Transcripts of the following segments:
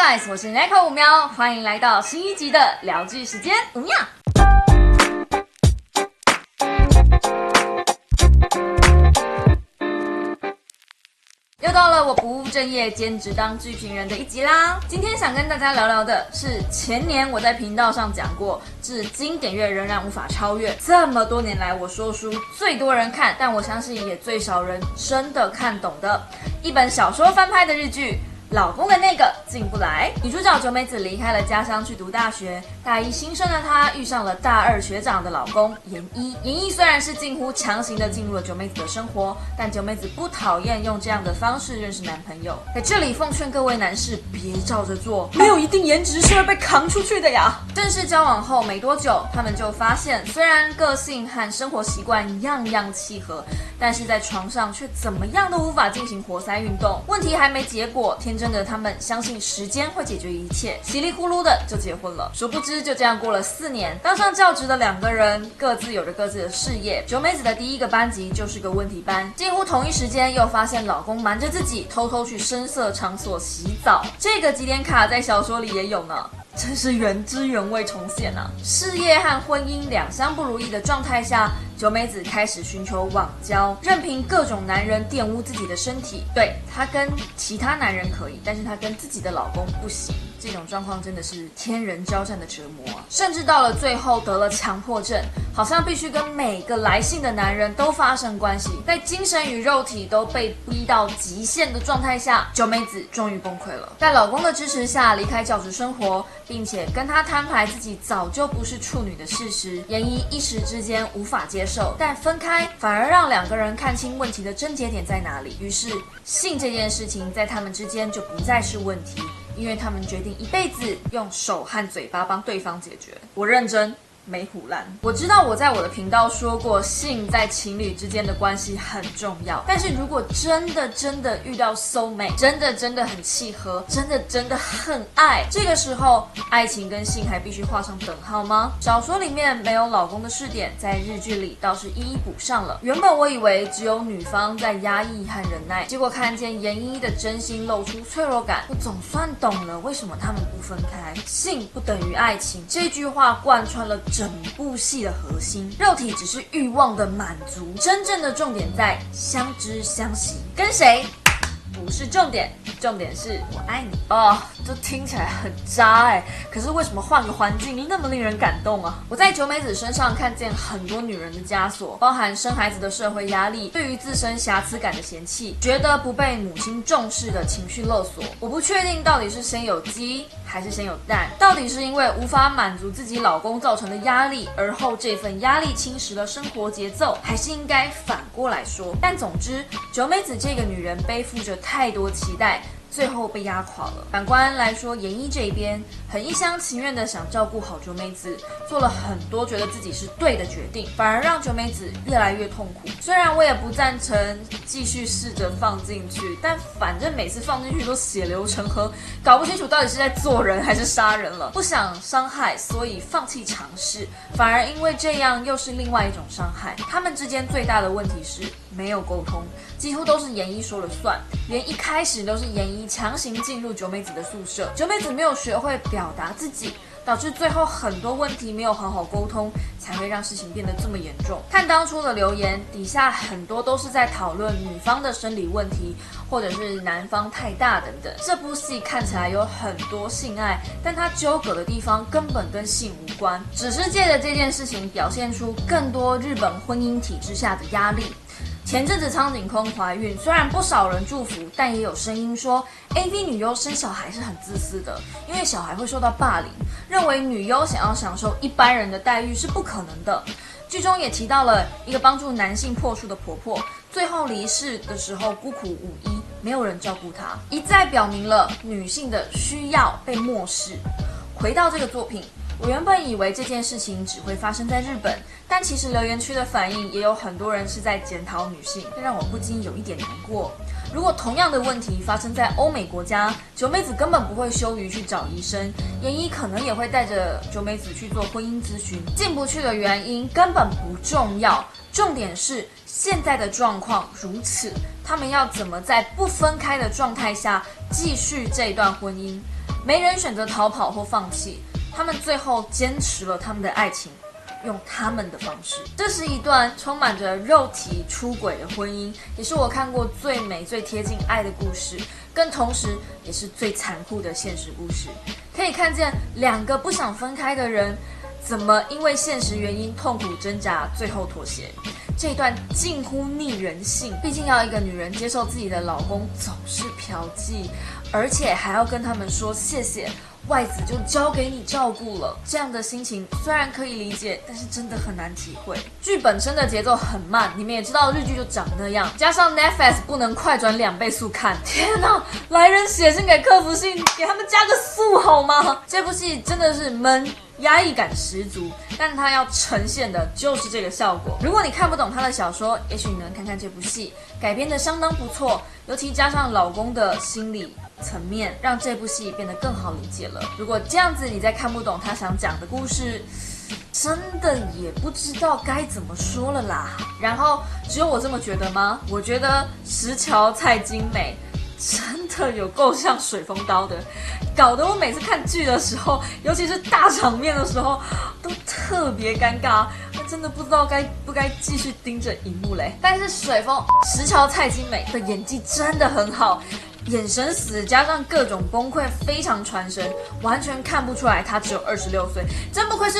guys， 我是 Neko 五喵，欢迎来到新一集的聊剧时间五喵。又到了我不务正业兼职当剧评人的一集啦。今天想跟大家聊聊的是前年我在频道上讲过，至今点阅仍然无法超越，这么多年来我说书最多人看，但我相信也最少人真的看懂的一本小说翻拍的日剧。老公的那个进不来，女主角九美子离开了家乡去读大学，大一新生的她遇上了大二学长的老公严一。严一虽然是近乎强行的进入了九美子的生活，但九美子不讨厌用这样的方式认识男朋友。在这里奉劝各位男士别照着做，没有一定颜值是会被扛出去的呀。正式交往后没多久，他们就发现虽然个性和生活习惯样样契合，但是在床上却怎么样都无法进行活塞运动。问题还没结果，天真的他们相信时间会解决一切，稀里呼噜的就结婚了。殊不知就这样过了4年，当上教职的两个人各自有着各自的事业。九美子的第一个班级就是个问题班，几乎同一时间又发现老公瞒着自己偷偷去声色场所洗澡。这个几点卡在小说里也有呢，真是原汁原味重现啊！事业和婚姻两相不如意的状态下，九美子开始寻求网交，任凭各种男人玷污自己的身体。对，她跟其他男人可以，但是她跟自己的老公不行。这种状况真的是天人交战的折磨啊！甚至到了最后得了强迫症，好像必须跟每个来信的男人都发生关系，在精神与肉体都被逼到极限的状态下，九美子终于崩溃了。在老公的支持下离开教职生活，并且跟他摊牌自己早就不是处女的事实，严一一时之间无法接受，但分开反而让两个人看清问题的症结点在哪里。于是性这件事情在他们之间就不再是问题，因为他们决定一辈子用手和嘴巴帮对方解决。我认真没唬烂。我知道我在我的频道说过，性在情侣之间的关系很重要，但是如果真的遇到 soul mate， 真的很契合，真的很爱，这个时候爱情跟性还必须画上等号吗？小说里面没有老公的试点，在日剧里倒是一一补上了。原本我以为只有女方在压抑和忍耐，结果看见严一的真心露出脆弱感，我总算懂了为什么他们不分开。性不等于爱情，这句话贯穿了整部戏的核心。肉体只是欲望的满足，真正的重点在相知相惜。跟谁不是重点，重点是我爱你哦，这听起来很渣哎，可是为什么换个环境那么令人感动啊？我在九美子身上看见很多女人的枷锁，包含生孩子的社会压力，对于自身瑕疵感的嫌弃，觉得不被母亲重视的情绪勒索。我不确定到底是先有鸡还是先有蛋，到底是因为无法满足自己老公造成的压力，而后这份压力侵蚀了生活节奏，还是应该反过来说？但总之，九美子这个女人背负着太多期待，最后被压垮了。反观来说，严一这边很一厢情愿的想照顾好九美子，做了很多觉得自己是对的决定，反而让九美子越来越痛苦。虽然我也不赞成继续试着放进去，但反正每次放进去都血流成河，搞不清楚到底是在做人还是杀人了。不想伤害，所以放弃尝试，反而因为这样又是另外一种伤害。他们之间最大的问题是没有沟通，几乎都是严一说了算，连一开始都是严一强行进入九美子的宿舍，九美子没有学会表达自己，导致最后很多问题没有好好沟通，才会让事情变得这么严重。看当初的留言底下很多都是在讨论女方的生理问题，或者是男方太大等等。这部戏看起来有很多性爱，但它纠葛的地方根本跟性无关，只是借着这件事情表现出更多日本婚姻体制下的压力。前阵子苍井空怀孕，虽然不少人祝福，但也有声音说 AV 女优生小孩是很自私的，因为小孩会受到霸凌，认为女优想要享受一般人的待遇是不可能的。剧中也提到了一个帮助男性破处的婆婆，最后离世的时候孤苦无依，没有人照顾她，一再表明了女性的需要被漠视。回到这个作品，我原本以为这件事情只会发生在日本，但其实留言区的反应也有很多人是在检讨女性，这让我不禁有一点难过。如果同样的问题发生在欧美国家，九美子根本不会羞于去找医生，严一可能也会带着九美子去做婚姻咨询。进不去的原因根本不重要，重点是现在的状况如此，他们要怎么在不分开的状态下继续这段婚姻？没人选择逃跑或放弃，他们最后坚持了他们的爱情，用他们的方式。这是一段充满着肉体出轨的婚姻，也是我看过最美、最贴近爱的故事，更同时也是最残酷的现实故事。可以看见两个不想分开的人，怎么因为现实原因痛苦挣扎，最后妥协。这一段近乎逆人性，毕竟要一个女人接受自己的老公总是嫖妓，而且还要跟他们说谢谢，外子就交给你照顾了，这样的心情虽然可以理解，但是真的很难体会。剧本身的节奏很慢，你们也知道日剧就长那样，加上 Netflix 不能快转2倍速看，天哪！来人写信给客服信，给他们加个速好吗？这部戏真的是闷。压抑感十足，但它要呈现的就是这个效果。如果你看不懂他的小说，也许你能看看这部戏，改编的相当不错，尤其加上老公的心理层面，让这部戏变得更好理解了。如果这样子你再看不懂他想讲的故事，真的也不知道该怎么说了啦。然后只有我这么觉得吗？我觉得石桥蔡金美真的有够像水风刀的，搞得我每次看剧的时候，尤其是大场面的时候，都特别尴尬，真的不知道该不该继续盯着荧幕嘞。但是石桥蔡金美的演技真的很好，眼神死加上各种崩溃，非常传神，完全看不出来她只有26岁，真不愧是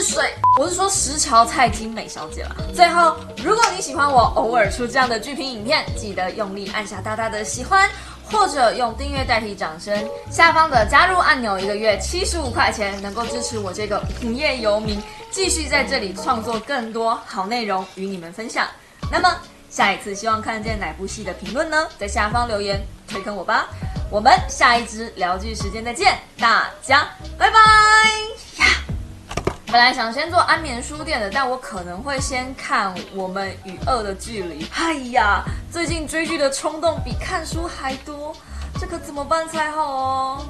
我是说石桥蔡金美小姐啦。最后，如果你喜欢我偶尔出这样的剧评影片，记得用力按下大大的喜欢。或者用订阅代替掌声，下方的加入按钮，1个月75块钱，能够支持我这个无业游民，继续在这里创作更多好内容与你们分享。那么下一次希望看见哪部戏的评论呢？在下方留言推坑我吧。我们下一支聊剧时间再见，大家拜拜呀！本来想先做安眠书店的，但我可能会先看《我们与恶的距离》。哎呀，最近追剧的冲动比看书还多，这可怎么办才好哦？